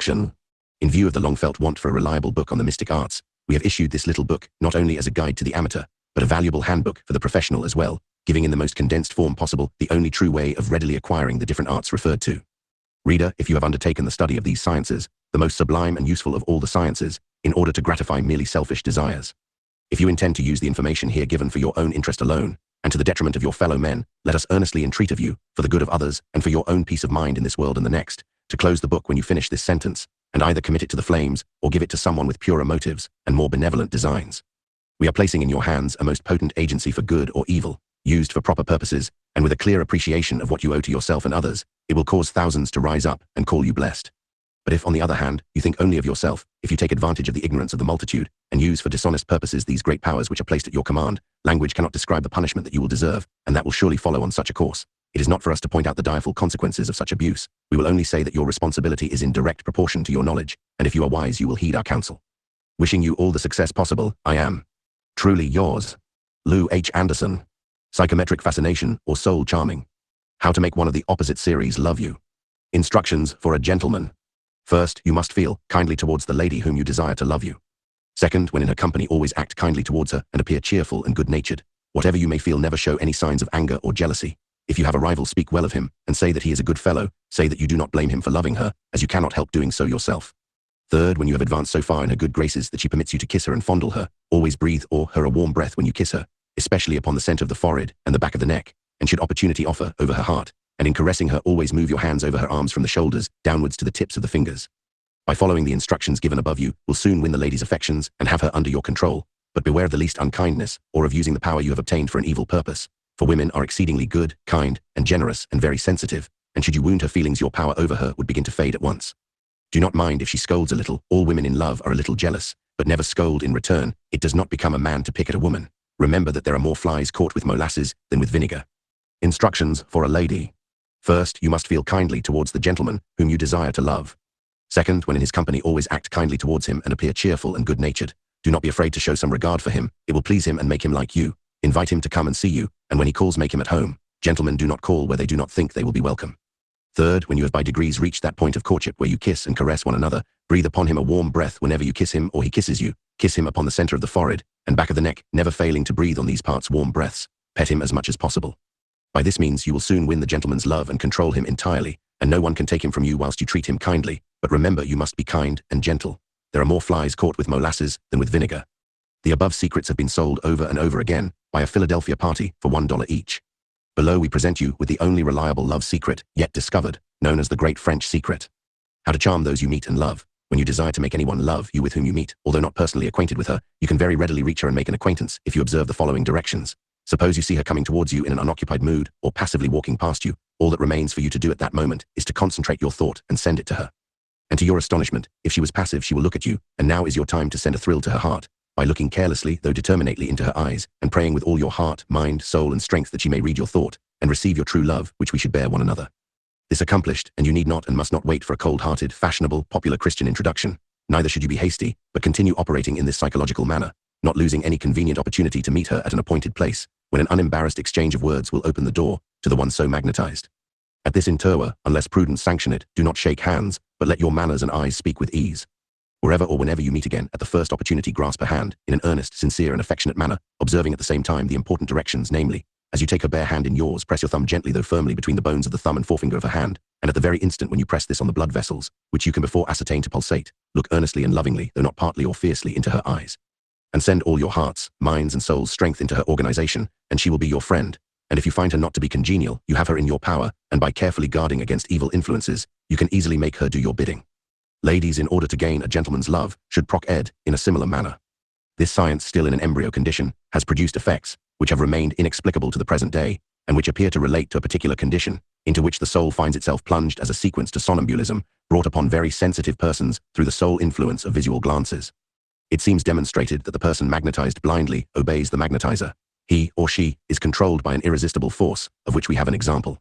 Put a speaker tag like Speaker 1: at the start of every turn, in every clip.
Speaker 1: Introduction. In view of the long-felt want for a reliable book on the mystic arts, we have issued this little book not only as a guide to the amateur, but a valuable handbook for the professional as well, giving in the most condensed form possible the only true way of readily acquiring the different arts referred to. Reader, if you have undertaken the study of these sciences, the most sublime and useful of all the sciences, in order to gratify merely selfish desires. If you intend to use the information here given for your own interest alone, and to the detriment of your fellow men, let us earnestly entreat of you, for the good of others, and for your own peace of mind in this world and the next, to close the book when you finish this sentence, and either commit it to the flames, or give it to someone with purer motives, and more benevolent designs. We are placing in your hands a most potent agency for good or evil, used for proper purposes, and with a clear appreciation of what you owe to yourself and others, it will cause thousands to rise up and call you blessed. But if, on the other hand, you think only of yourself, if you take advantage of the ignorance of the multitude, and use for dishonest purposes these great powers which are placed at your command, language cannot describe the punishment that you will deserve, and that will surely follow on such a course. It is not for us to point out the direful consequences of such abuse. We will only say that your responsibility is in direct proportion to your knowledge, and if you are wise you will heed our counsel. Wishing you all the success possible, I am truly yours, Lou H. Anderson. Psychometric Fascination or Soul Charming. How to make one of the opposite series love you. Instructions for a gentleman. First, you must feel kindly towards the lady whom you desire to love you. Second, when in her company always act kindly towards her and appear cheerful and good-natured. Whatever you may feel, never show any signs of anger or jealousy. If you have a rival, speak well of him, and say that he is a good fellow. Say that you do not blame him for loving her, as you cannot help doing so yourself. Third, when you have advanced so far in her good graces that she permits you to kiss her and fondle her, always breathe her a warm breath when you kiss her, especially upon the centre of the forehead and the back of the neck, and should opportunity offer, over her heart, and in caressing her always move your hands over her arms from the shoulders, downwards to the tips of the fingers. By following the instructions given above you, will soon win the lady's affections and have her under your control, but beware of the least unkindness, or of using the power you have obtained for an evil purpose, for women are exceedingly good, kind, and generous, and very sensitive, and should you wound her feelings your power over her would begin to fade at once. Do not mind if she scolds a little. All women in love are a little jealous, but never scold in return. It does not become a man to pick at a woman. Remember that there are more flies caught with molasses than with vinegar. Instructions for a lady. First, you must feel kindly towards the gentleman whom you desire to love. Second, when in his company always act kindly towards him and appear cheerful and good-natured. Do not be afraid to show some regard for him. It will please him and make him like you. Invite him to come and see you, and when he calls, make him at home. Gentlemen do not call where they do not think they will be welcome. Third, when you have by degrees reached that point of courtship where you kiss and caress one another, breathe upon him a warm breath whenever you kiss him or he kisses you. Kiss him upon the center of the forehead and back of the neck, never failing to breathe on these parts warm breaths. Pet him as much as possible. By this means you will soon win the gentleman's love and control him entirely, and no one can take him from you whilst you treat him kindly. But remember, you must be kind and gentle. There are more flies caught with molasses than with vinegar. The above secrets have been sold over and over again by a Philadelphia party for $1 each. Below we present you with the only reliable love secret yet discovered, known as the Great French Secret. How to charm those you meet and love. When you desire to make anyone love you with whom you meet, although not personally acquainted with her, you can very readily reach her and make an acquaintance if you observe the following directions. Suppose you see her coming towards you in an unoccupied mood, or passively walking past you. All that remains for you to do at that moment is to concentrate your thought and send it to her. And to your astonishment, if she was passive, she will look at you, and now is your time to send a thrill to her heart, by looking carelessly though determinately into her eyes, and praying with all your heart, mind, soul, and strength that she may read your thought, and receive your true love, which we should bear one another. This accomplished, and you need not and must not wait for a cold-hearted, fashionable, popular Christian introduction. Neither should you be hasty, but continue operating in this psychological manner, not losing any convenient opportunity to meet her at an appointed place, when an unembarrassed exchange of words will open the door to the one so magnetized. At this interwar, unless prudence sanction it, do not shake hands, but let your manners and eyes speak with ease. Wherever or whenever you meet again, at the first opportunity grasp her hand, in an earnest, sincere, and affectionate manner, observing at the same time the important directions, namely, as you take her bare hand in yours, press your thumb gently though firmly between the bones of the thumb and forefinger of her hand, and at the very instant when you press this on the blood vessels, which you can before ascertain to pulsate, look earnestly and lovingly, though not partly or fiercely, into her eyes. And send all your hearts, minds, and soul's strength into her organization, and she will be your friend. And if you find her not to be congenial, you have her in your power, and by carefully guarding against evil influences, you can easily make her do your bidding. Ladies, in order to gain a gentleman's love, should proc-ed in a similar manner. This science, still in an embryo condition, has produced effects which have remained inexplicable to the present day, and which appear to relate to a particular condition, into which the soul finds itself plunged as a sequence to somnambulism, brought upon very sensitive persons through the sole influence of visual glances. It seems demonstrated that the person magnetized blindly obeys the magnetizer. He or she is controlled by an irresistible force, of which we have an example.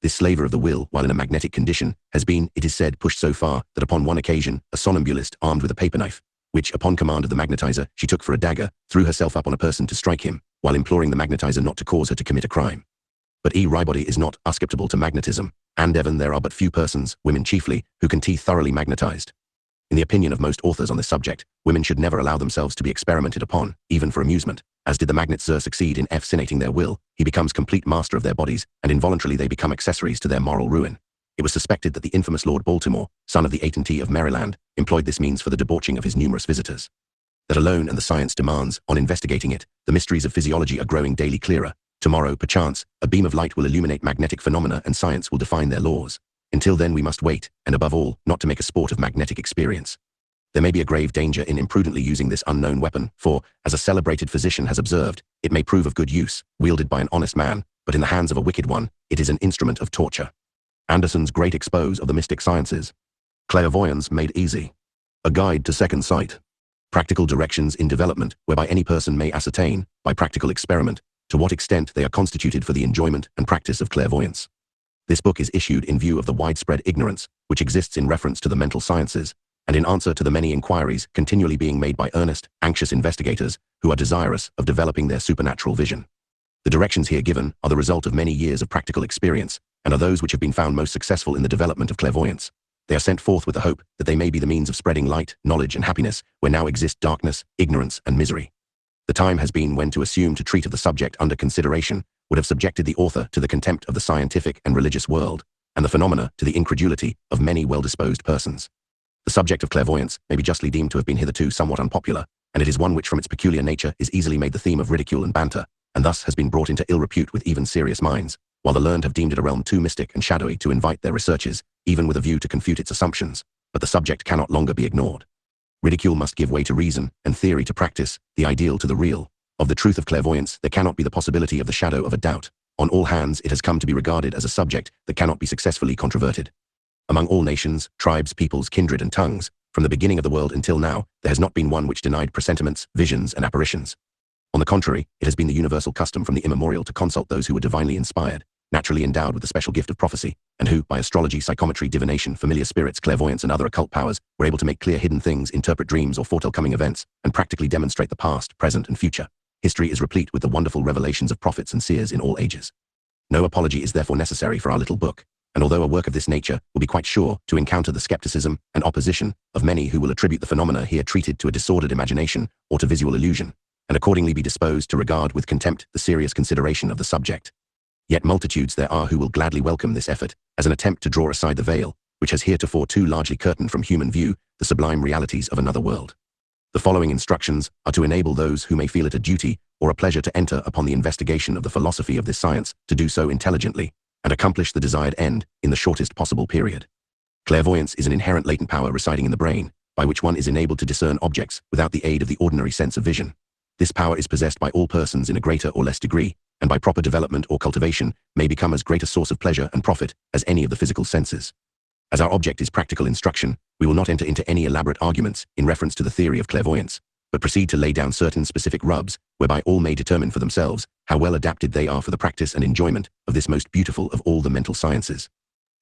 Speaker 1: This slaver of the will, while in a magnetic condition, has been, it is said, pushed so far that upon one occasion, a somnambulist armed with a paper knife, which, upon command of the magnetizer, she took for a dagger, threw herself up on a person to strike him, while imploring the magnetizer not to cause her to commit a crime. But Ribody is not susceptible to magnetism, And even there are but few persons, women chiefly, who can be thoroughly magnetized. In the opinion of most authors on this subject, women should never allow themselves to be experimented upon, even for amusement. As did the magnet Zer succeed in fascinating their will, he becomes complete master of their bodies, and involuntarily they become accessories to their moral ruin. It was suspected that the infamous Lord Baltimore, son of the A&T of Maryland, employed this means for the debauching of his numerous visitors. That alone and the science demands, on investigating it, the mysteries of physiology are growing daily clearer. Tomorrow, perchance, a beam of light will illuminate magnetic phenomena and science will define their laws. Until then we must wait, and above all, not to make a sport of magnetic experience. There may be a grave danger in imprudently using this unknown weapon, for, as a celebrated physician has observed, it may prove of good use, wielded by an honest man, but in the hands of a wicked one, it is an instrument of torture. Anderson's great expose of the mystic sciences. Clairvoyance made easy. A guide to second sight. Practical directions in development, whereby any person may ascertain, by practical experiment, to what extent they are constituted for the enjoyment and practice of clairvoyance. This book is issued in view of the widespread ignorance which exists in reference to the mental sciences, and in answer to the many inquiries continually being made by earnest, anxious investigators who are desirous of developing their supernatural vision. The directions here given are the result of many years of practical experience, and are those which have been found most successful in the development of clairvoyance. They are sent forth with the hope that they may be the means of spreading light, knowledge, and happiness, where now exist darkness, ignorance, and misery. The time has been when to assume to treat of the subject under consideration would have subjected the author to the contempt of the scientific and religious world, and the phenomena to the incredulity of many well-disposed persons. The subject of clairvoyance may be justly deemed to have been hitherto somewhat unpopular, and it is one which from its peculiar nature is easily made the theme of ridicule and banter, and thus has been brought into ill repute with even serious minds, while the learned have deemed it a realm too mystic and shadowy to invite their researches, even with a view to confute its assumptions. But the subject cannot longer be ignored. Ridicule must give way to reason, and theory to practice, the ideal to the real. Of the truth of clairvoyance there cannot be the possibility of the shadow of a doubt. On all hands it has come to be regarded as a subject that cannot be successfully controverted. Among all nations, tribes, peoples, kindred, and tongues, from the beginning of the world until now, there has not been one which denied presentiments, visions, and apparitions. On the contrary, it has been the universal custom from the immemorial to consult those who were divinely inspired, naturally endowed with the special gift of prophecy, and who, by astrology, psychometry, divination, familiar spirits, clairvoyance, and other occult powers, were able to make clear hidden things, interpret dreams, or foretell coming events, and practically demonstrate the past, present, and future. History is replete with the wonderful revelations of prophets and seers in all ages. No apology is therefore necessary for our little book, and although a work of this nature will be quite sure to encounter the skepticism and opposition of many who will attribute the phenomena here treated to a disordered imagination or to visual illusion, and accordingly be disposed to regard with contempt the serious consideration of the subject, yet multitudes there are who will gladly welcome this effort as an attempt to draw aside the veil, which has heretofore too largely curtained from human view the sublime realities of another world. The following instructions are to enable those who may feel it a duty or a pleasure to enter upon the investigation of the philosophy of this science to do so intelligently, and accomplish the desired end in the shortest possible period. Clairvoyance is an inherent latent power residing in the brain, by which one is enabled to discern objects without the aid of the ordinary sense of vision. This power is possessed by all persons in a greater or less degree, and by proper development or cultivation may become as great a source of pleasure and profit as any of the physical senses. As our object is practical instruction, we will not enter into any elaborate arguments in reference to the theory of clairvoyance, but proceed to lay down certain specific rubs, whereby all may determine for themselves how well adapted they are for the practice and enjoyment of this most beautiful of all the mental sciences.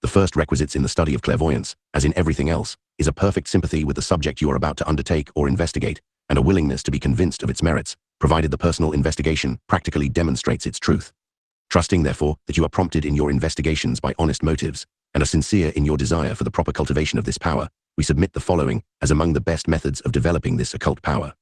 Speaker 1: The first requisites in the study of clairvoyance, as in everything else, is a perfect sympathy with the subject you are about to undertake or investigate, and a willingness to be convinced of its merits, provided the personal investigation practically demonstrates its truth. Trusting, therefore, that you are prompted in your investigations by honest motives, and are sincere in your desire for the proper cultivation of this power, we submit the following as among the best methods of developing this occult power.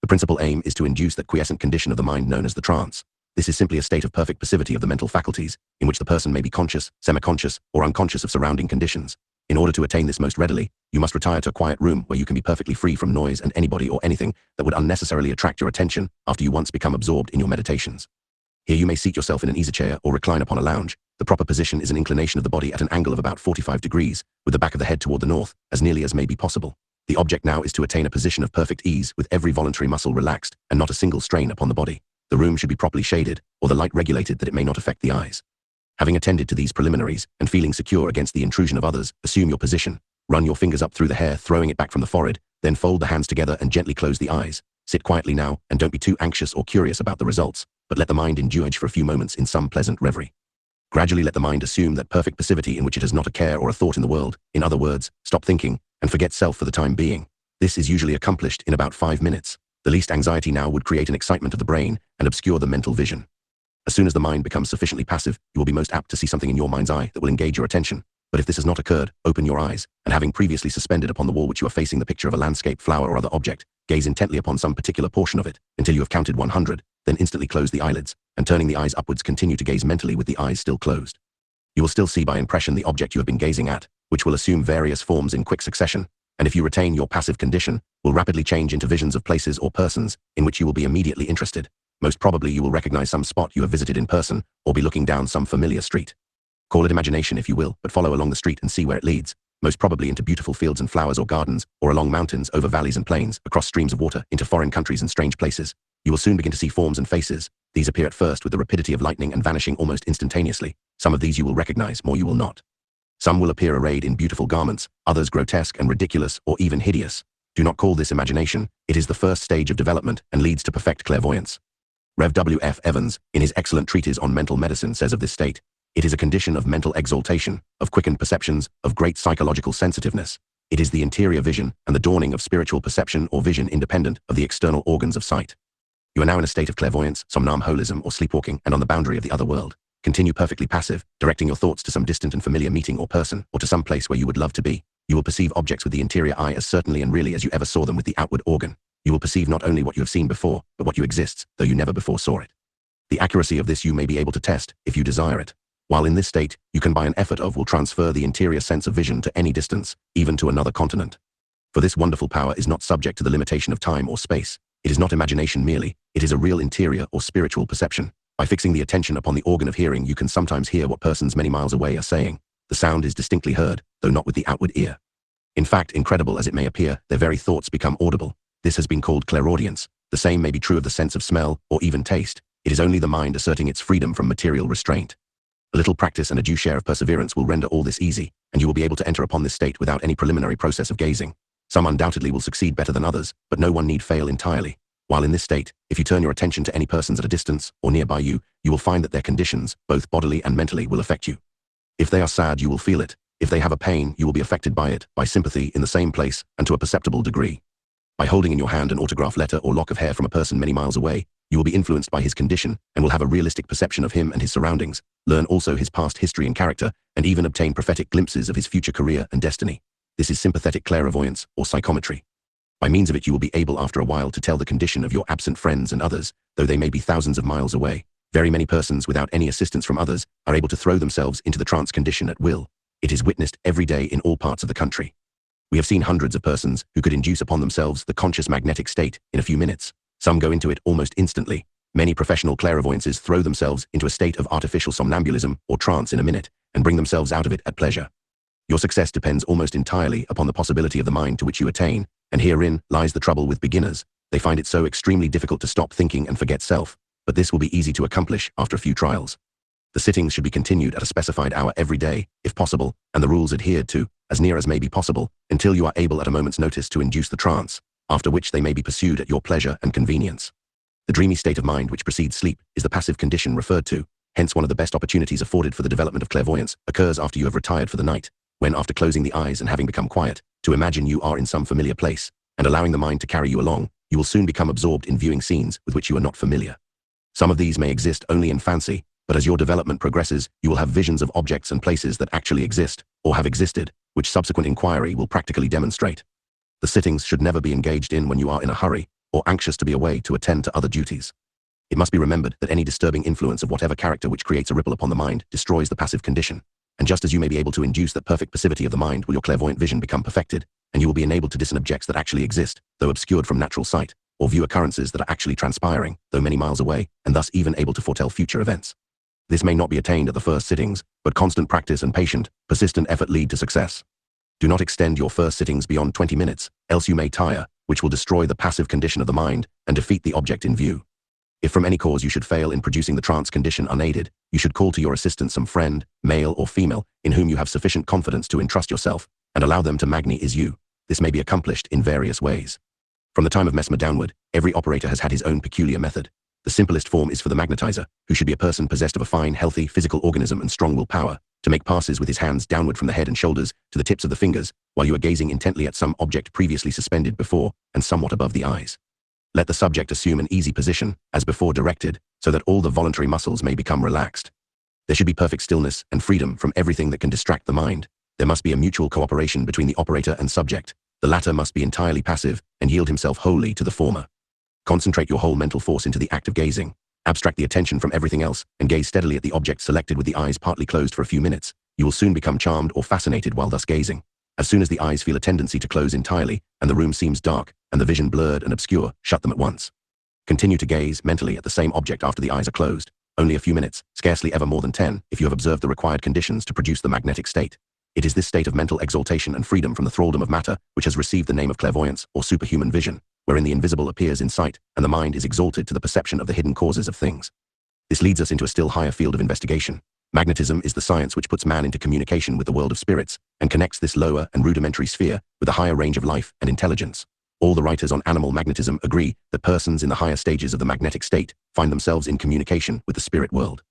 Speaker 1: The principal aim is to induce that quiescent condition of the mind known as the trance. This is simply a state of perfect passivity of the mental faculties, in which the person may be conscious, semi-conscious, or unconscious of surrounding conditions. In order to attain this most readily, you must retire to a quiet room where you can be perfectly free from noise and anybody or anything that would unnecessarily attract your attention after you once become absorbed in your meditations. Here you may seat yourself in an easy chair or recline upon a lounge. The proper position is an inclination of the body at an angle of about 45 degrees, with the back of the head toward the north, as nearly as may be possible. The object now is to attain a position of perfect ease with every voluntary muscle relaxed and not a single strain upon the body. The room should be properly shaded, or the light regulated that it may not affect the eyes. Having attended to these preliminaries, and feeling secure against the intrusion of others, assume your position. Run your fingers up through the hair, throwing it back from the forehead, then fold the hands together and gently close the eyes. Sit quietly now, and don't be too anxious or curious about the results, but let the mind indulge for a few moments in some pleasant reverie. Gradually let the mind assume that perfect passivity in which it has not a care or a thought in the world. In other words, stop thinking, and forget self for the time being. This is usually accomplished in about 5 minutes. The least anxiety now would create an excitement of the brain and obscure the mental vision. As soon as the mind becomes sufficiently passive, you will be most apt to see something in your mind's eye that will engage your attention. But if this has not occurred, open your eyes, and having previously suspended upon the wall which you are facing the picture of a landscape, flower, or other object, gaze intently upon some particular portion of it, until you have counted 100, then instantly close the eyelids, and turning the eyes upwards, continue to gaze mentally with the eyes still closed. You will still see by impression the object you have been gazing at, which will assume various forms in quick succession, and if you retain your passive condition, will rapidly change into visions of places or persons, in which you will be immediately interested. Most probably you will recognize some spot you have visited in person, or be looking down some familiar street. Call it imagination if you will, but follow along the street and see where it leads, most probably into beautiful fields and flowers or gardens, or along mountains, over valleys and plains, across streams of water, into foreign countries and strange places. You will soon begin to see forms and faces. These appear at first with the rapidity of lightning and vanishing almost instantaneously. Some of these you will recognize, more you will not. Some will appear arrayed in beautiful garments, others grotesque and ridiculous, or even hideous. Do not call this imagination. It is the first stage of development and leads to perfect clairvoyance. Rev. W. F. Evans, in his excellent treatise on mental medicine, says of this state, "It is a condition of mental exaltation, of quickened perceptions, of great psychological sensitiveness. It is the interior vision and the dawning of spiritual perception or vision independent of the external organs of sight." You are now in a state of clairvoyance, somnambulism, or sleepwalking, and on the boundary of the other world. Continue perfectly passive, directing your thoughts to some distant and familiar meeting or person, or to some place where you would love to be. You will perceive objects with the interior eye as certainly and really as you ever saw them with the outward organ. You will perceive not only what you have seen before, but what you exists, though you never before saw it. The accuracy of this you may be able to test, if you desire it. While in this state, you can by an effort will transfer the interior sense of vision to any distance, even to another continent. For this wonderful power is not subject to the limitation of time or space. It is not imagination merely, it is a real interior or spiritual perception. By fixing the attention upon the organ of hearing, you can sometimes hear what persons many miles away are saying. The sound is distinctly heard, though not with the outward ear. In fact, incredible as it may appear, their very thoughts become audible. This has been called clairaudience. The same may be true of the sense of smell, or even taste. It is only the mind asserting its freedom from material restraint. A little practice and a due share of perseverance will render all this easy, and you will be able to enter upon this state without any preliminary process of gazing. Some undoubtedly will succeed better than others, but no one need fail entirely. While in this state, if you turn your attention to any persons at a distance, or nearby you, you will find that their conditions, both bodily and mentally, will affect you. If they are sad, you will feel it. If they have a pain, you will be affected by it, by sympathy in the same place, and to a perceptible degree. By holding in your hand an autograph letter or lock of hair from a person many miles away, you will be influenced by his condition, and will have a realistic perception of him and his surroundings, learn also his past history and character, and even obtain prophetic glimpses of his future career and destiny. This is sympathetic clairvoyance, or psychometry. By means of it you will be able after a while to tell the condition of your absent friends and others, though they may be thousands of miles away. Very many persons, without any assistance from others, are able to throw themselves into the trance condition at will. It is witnessed every day in all parts of the country. We have seen hundreds of persons who could induce upon themselves the conscious magnetic state in a few minutes. Some go into it almost instantly. Many professional clairvoyances throw themselves into a state of artificial somnambulism or trance in a minute, and bring themselves out of it at pleasure. Your success depends almost entirely upon the possibility of the mind to which you attain, and herein lies the trouble with beginners. They find it so extremely difficult to stop thinking and forget self, but this will be easy to accomplish after a few trials. The sittings should be continued at a specified hour every day, if possible, and the rules adhered to, as near as may be possible, until you are able at a moment's notice to induce the trance, after which they may be pursued at your pleasure and convenience. The dreamy state of mind which precedes sleep is the passive condition referred to. Hence one of the best opportunities afforded for the development of clairvoyance occurs after you have retired for the night, when after closing the eyes and having become quiet, to imagine you are in some familiar place, and allowing the mind to carry you along, you will soon become absorbed in viewing scenes with which you are not familiar. Some of these may exist only in fancy, but as your development progresses, you will have visions of objects and places that actually exist, or have existed, which subsequent inquiry will practically demonstrate. The sittings should never be engaged in when you are in a hurry, or anxious to be away to attend to other duties. It must be remembered that any disturbing influence of whatever character which creates a ripple upon the mind destroys the passive condition. And just as you may be able to induce that perfect passivity of the mind, will your clairvoyant vision become perfected, and you will be enabled to discern objects that actually exist, though obscured from natural sight, or view occurrences that are actually transpiring, though many miles away, and thus even able to foretell future events. This may not be attained at the first sittings, but constant practice and patient, persistent effort lead to success. Do not extend your first sittings beyond 20 minutes, else you may tire, which will destroy the passive condition of the mind and defeat the object in view. If from any cause you should fail in producing the trance condition unaided, you should call to your assistance some friend, male or female, in whom you have sufficient confidence to entrust yourself, and allow them to magnize you. This may be accomplished in various ways. From the time of Mesmer downward, every operator has had his own peculiar method. The simplest form is for the magnetizer, who should be a person possessed of a fine, healthy, physical organism and strong willpower, to make passes with his hands downward from the head and shoulders to the tips of the fingers, while you are gazing intently at some object previously suspended before and somewhat above the eyes. Let the subject assume an easy position, as before directed, so that all the voluntary muscles may become relaxed. There should be perfect stillness and freedom from everything that can distract the mind. There must be a mutual cooperation between the operator and subject. The latter must be entirely passive and yield himself wholly to the former. Concentrate your whole mental force into the act of gazing. Abstract the attention from everything else and gaze steadily at the object selected with the eyes partly closed for a few minutes. You will soon become charmed or fascinated while thus gazing. As soon as the eyes feel a tendency to close entirely, and the room seems dark, and the vision blurred and obscure, shut them at once. Continue to gaze mentally at the same object after the eyes are closed. Only a few minutes, scarcely ever more than 10, if you have observed the required conditions to produce the magnetic state. It is this state of mental exaltation and freedom from the thraldom of matter which has received the name of clairvoyance or superhuman vision, wherein the invisible appears in sight, and the mind is exalted to the perception of the hidden causes of things. This leads us into a still higher field of investigation. Magnetism is the science which puts man into communication with the world of spirits, and connects this lower and rudimentary sphere with a higher range of life and intelligence. All the writers on animal magnetism agree that persons in the higher stages of the magnetic state find themselves in communication with the spirit world.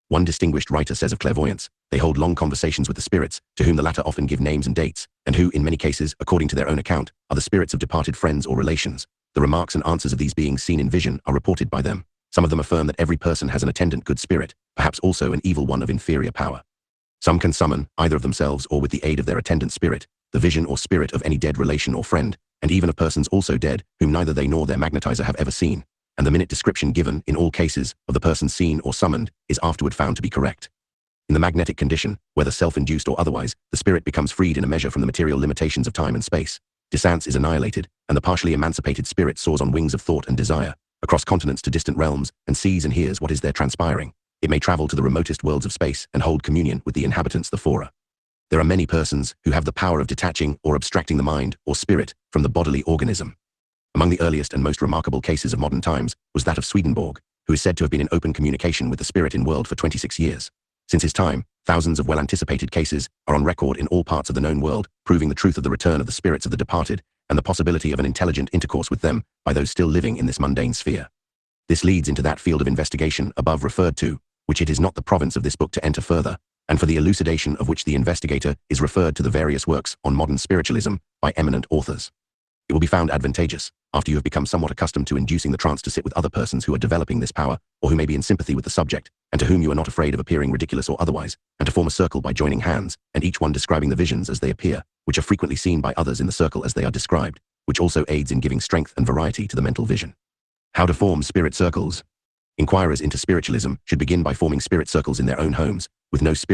Speaker 1: One distinguished writer says of clairvoyants, they hold long conversations with the spirits, to whom the latter often give names and dates, and who, in many cases, according to their own account, are the spirits of departed friends or relations. The remarks and answers of these beings seen in vision are reported by them. Some of them affirm that every person has an attendant good spirit, perhaps also an evil one of inferior power. Some can summon, either of themselves or with the aid of their attendant spirit, the vision or spirit of any dead relation or friend, and even of persons also dead, whom neither they nor their magnetizer have ever seen. And the minute description given, in all cases, of the person seen or summoned, is afterward found to be correct. In the magnetic condition, whether self-induced or otherwise, the spirit becomes freed in a measure from the material limitations of time and space. Distance is annihilated, and the partially emancipated spirit soars on wings of thought and desire, across continents to distant realms, and sees and hears what is there transpiring. It may travel to the remotest worlds of space and hold communion with the inhabitants thereafter. There are many persons who have the power of detaching or abstracting the mind or spirit from the bodily organism. Among the earliest and most remarkable cases of modern times was that of Swedenborg, who is said to have been in open communication with the spirit in world for 26 years. Since his time, thousands of well-anticipated cases are on record in all parts of the known world, proving the truth of the return of the spirits of the departed, and the possibility of an intelligent intercourse with them by those still living in this mundane sphere. This leads into that field of investigation above referred to, which it is not the province of this book to enter further, and for the elucidation of which the investigator is referred to the various works on modern spiritualism by eminent authors. It will be found advantageous, after you have become somewhat accustomed to inducing the trance, to sit with other persons who are developing this power, or who may be in sympathy with the subject, and to whom you are not afraid of appearing ridiculous or otherwise, and to form a circle by joining hands, and each one describing the visions as they appear, which are frequently seen by others in the circle as they are described, which also aids in giving strength and variety to the mental vision. How to form spirit circles. Inquirers into spiritualism should begin by forming spirit circles in their own homes, with no spirit